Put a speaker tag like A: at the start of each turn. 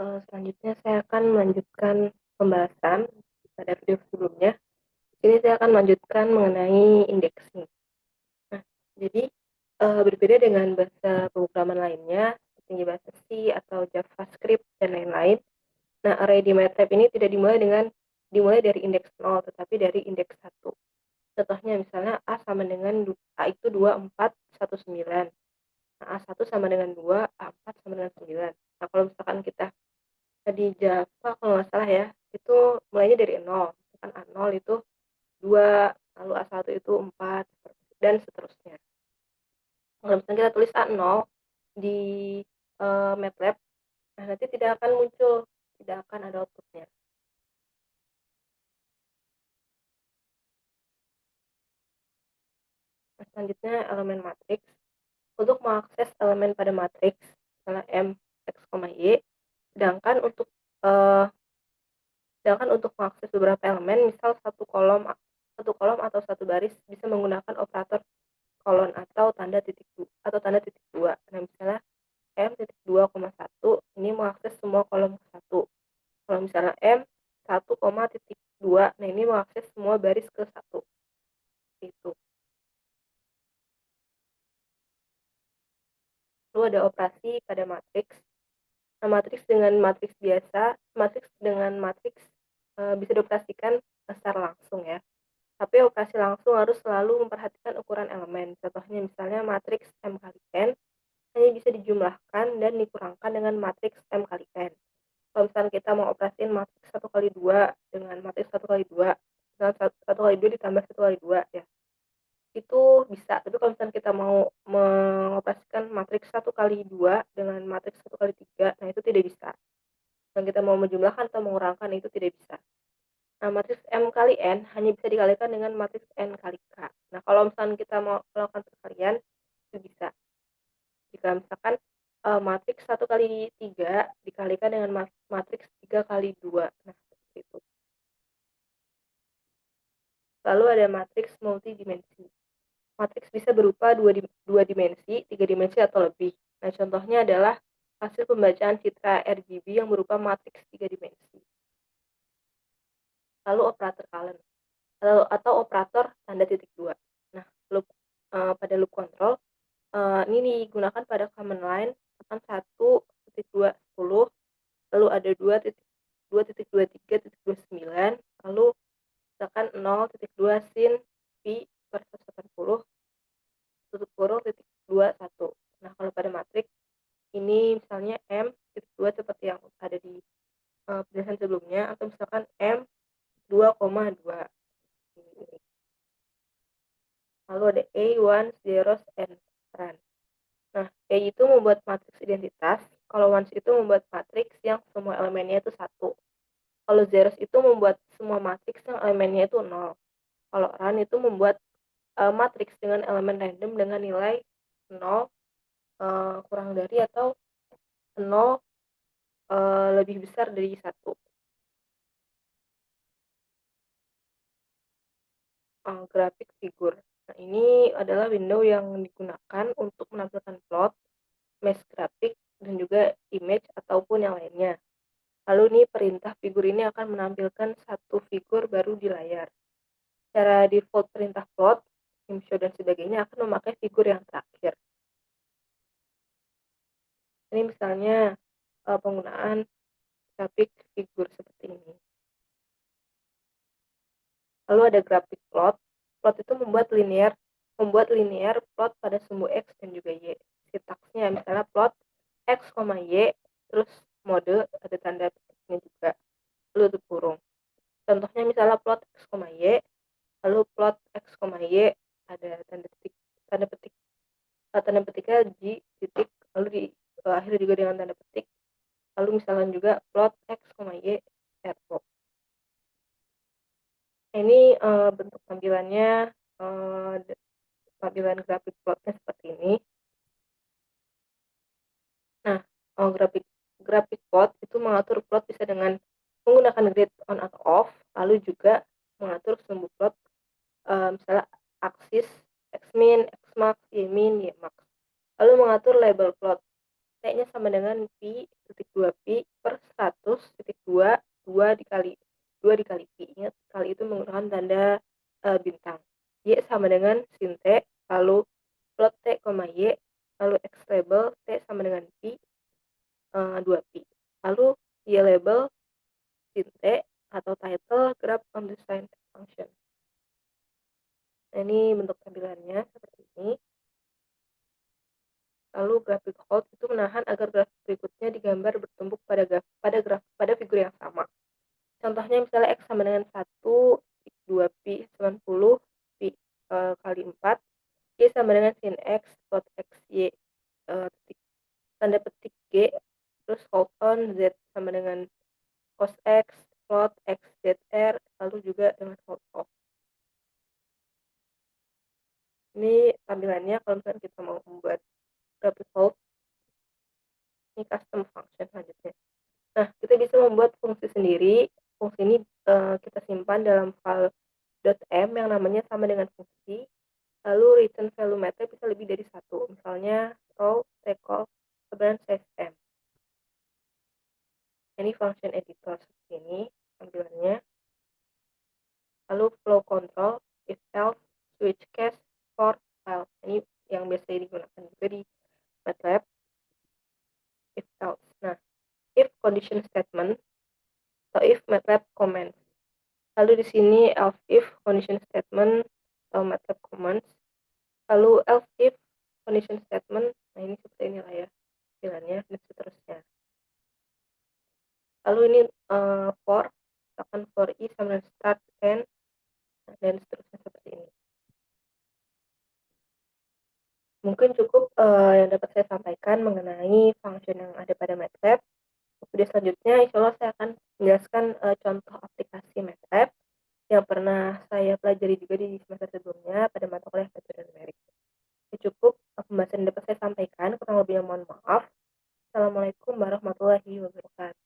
A: Selanjutnya saya akan melanjutkan pembahasan pada video sebelumnya. Di sini saya akan melanjutkan mengenai indexing. Nah, jadi berbeda dengan bahasa pemrograman lainnya, seperti bahasa C atau JavaScript dan lain-lain. Nah, array di MATLAB ini tidak dimulai dari indeks 0, tetapi dari indeks 1. Contohnya misalnya A sama dengan A itu 2, 4, 1, 9. Nah, A1 sama dengan 2, A4 sama dengan 9. Nah, kalau misalkan kita di Java kalau nggak salah ya, itu mulainya dari 0. Misalkan A0 itu 2, lalu A1 itu 4, dan seterusnya. Kalau misalnya kita tulis A0 di MATLAB, nah nanti tidak akan muncul, tidak akan ada outputnya. Nah, selanjutnya elemen matriks. Untuk mengakses elemen pada matriks, misalnya M, X, Y, sedangkan untuk eh, sedangkan untuk mengakses beberapa elemen, misal satu kolom atau satu baris bisa menggunakan operator kolon atau tanda titik dua. Nah, misalnya M titik 2,1 ini mengakses semua kolom ke satu. Kalau misalnya M 1, titik 2, nah ini mengakses semua baris ke satu. Itu. Lalu ada operasi pada matriks. Nah, matriks dengan matriks bisa dioperasikan secara langsung ya. Tapi operasi langsung harus selalu memperhatikan ukuran elemen. Contohnya misalnya matriks M kali N hanya bisa dijumlahkan dan dikurangkan dengan matriks M kali N. Kalau misalnya kita mau operasiin matriks 1 kali 2 dengan matriks 1 kali 2, misalnya 1 kali 2 ditambah 1 kali 2 ya, itu bisa. Tapi kalau misalnya kita mau mengoperasikan matriks 1 kali 2 dengan matriks 1 kali 3, nah itu tidak bisa. Dan kita mau menjumlahkan atau mengurangkan itu tidak bisa. Nah, matriks M kali N hanya bisa dikalikan dengan matriks N kali K. Nah, kalau misalnya kita mau melakukan perkalian, itu bisa. Jika misalkan matriks 1 kali 3 dikalikan dengan matriks 3 kali 2. Nah, seperti itu. Lalu ada matriks multidimensi. Matriks bisa berupa 2 dimensi, 3 dimensi, atau lebih. Nah, contohnya adalah hasil pembacaan citra RGB yang berupa matriks 3 dimensi. Lalu operator kalen atau operator tanda titik 2. Nah, pada loop control ini digunakan pada command line misalkan 1.2.10, lalu ada 2.2.23.29, lalu misalkan 0.2 sin pi per 180, tutup kurung titik 21. Nah, kalau pada matriks ini misalnya M titik 2 seperti yang ada di penjelasan sebelumnya, atau misalkan M 2,2. Lalu ada A, ones, zeros, and run. Nah, A itu membuat matriks identitas, kalau ones itu membuat matriks yang semua elemennya itu 1. Kalau zeros itu membuat semua matriks yang elemennya itu 0. Kalau run itu membuat matriks dengan elemen random dengan nilai 0, kurang dari atau 0 lebih besar dari 1. Grafik figur. Nah, ini adalah window yang digunakan untuk menampilkan plot, mesh grafik, dan juga image ataupun yang lainnya. Lalu nih perintah figur ini akan menampilkan satu figur baru di layar. Secara default perintah plot, show, dan sebagainya akan memakai figur yang terakhir. Ini misalnya penggunaan grafik figur seperti ini. Lalu ada grafik plot. Plot itu membuat linear plot pada sumbu X dan juga Y. Sintaksnya misalnya plot X, Y, terus mode, ada tanda petiknya juga, lalu tutup kurung. Contohnya misalnya plot X, Y, lalu plot X, Y, ada tanda petiknya G titik, lalu akhir juga dengan tanda petik, lalu misalkan juga plot X, Y, arrow. Ini bentuk tampilannya, tampilan grafik plotnya seperti ini. Nah, grafik plot itu mengatur plot bisa dengan menggunakan grid on atau off, lalu juga mengatur sumbu plot, misalnya aksis X-min, X-max, Y-min, Y-max. Lalu mengatur label plot, T-nya sama dengan pi titik 2 pi per bintang. Y sama dengan sin T, lalu plot T, Y, lalu X label T sama dengan pi, 2pi. Lalu Y label sin T atau title graph on the sine function. Nah, ini bentuk tampilannya seperti ini. Lalu grafik hold itu menahan agar grafik berikutnya digambar bertumbuk pada figur yang sama. Contohnya misalnya X sama dengan 1, 2pi 90, pi kali 4, Y sama dengan sin X, plot X, Y, tanda petik G, terus hold on, Z sama dengan cos X, plot X, ZR, lalu juga dengan hold off. Ini tampilannya kalau misalnya kita mau membuat grafik hold, ini custom function selanjutnya. Nah, kita bisa membuat fungsi sendiri. Fungsi ini kita simpan dalam file .m yang namanya sama dengan fungsi. Lalu return value method bisa lebih dari satu. Misalnya row, recall, kemudian save m. Ini function editor seperti ini tampilannya. Lalu flow control, if else, switch case, for, file. Ini yang biasa digunakan juga di MATLAB, if else. Nah, if condition statement atau if MATLAB commands. Lalu di sini else if condition statement atau MATLAB commands. Lalu else if condition statement. Nah, ini seperti ini lah ya pilihannya dan seterusnya. Lalu ini for, misalkan for i sama dengan start end dan seterusnya seperti ini. Mungkin cukup yang dapat saya sampaikan mengenai function yang ada pada MATLAB. Video selanjutnya insya Allah saya akan menjelaskan contoh aplikasi MATLAB yang pernah saya pelajari juga di semester sebelumnya pada mata kuliah pelajaran numerik. Cukup pembahasan yang dapat saya sampaikan, kurang lebihnya mohon maaf. Assalamualaikum warahmatullahi wabarakatuh.